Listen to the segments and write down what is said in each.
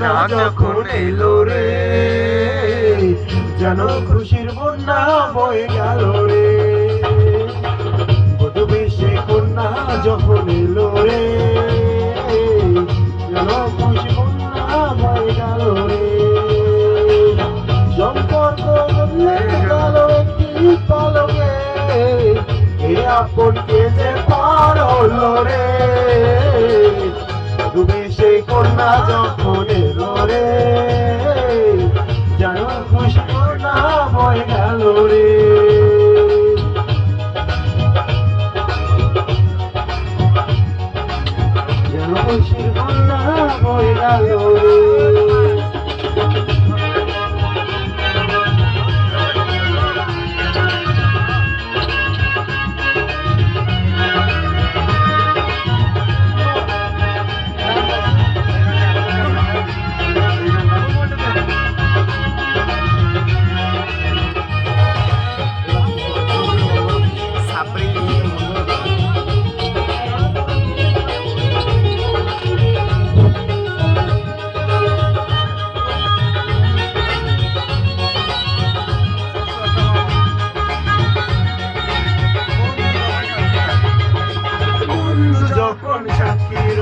কন্যা যখন এলো রে, যেন খুশির বন্যা বয়ে গেল রে। বধূ বেশে কন্যা যখন এলো রে, যেন খুশির বন্যা বয়ে গেল রে। সম্পর্ক বদলে গেল একটি পলকে, এ আপনকে যে পার হলো রে। বধূ বেশে কন্যা যখন এলো রে, যেন খুশি কন্যা বয়ে গেল রে। যেন খুশির কন্যা বয়ে গেল রে। যখন সাক্ষীর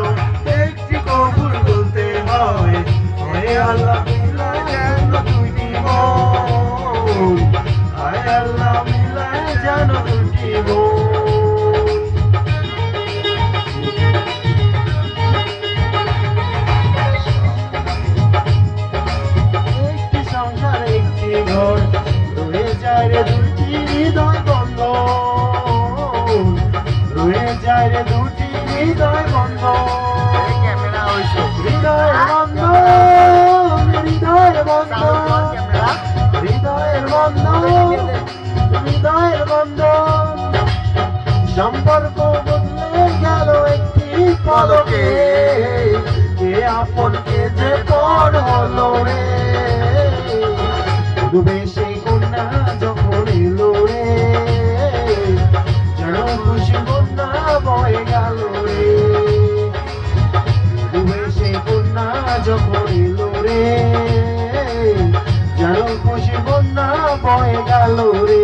একটি কবুল বলতে হয়, হে আল্লাহ মিলায় যেন দুটি মন, হে আল্লাহ মিলায় যেন দুটি মন। একটি সংসার একটি ঘর, রয়ে যায় রে দুটি হৃদয় বন্ধন, রয়ে যায় রে দুটি হৃদয় বন্ধন। হৃদয়ের বন্ধন, হৃদয়ের বন্ধন, হৃদয়ের বন্ধন, হৃদয়ের বন্ধন। সম্পর্ক বদলে গেল একটি পলকে, এ আপনকে যে পর হলো রে। ডুবে সেই কন্যা যখন এলো রে, যেন খুশি কন্যা বয়ে গেল রে। ডুবে সেই কন্যা যখন এলো রে, যেন খুশি কন্যা বয়ে গেল রে।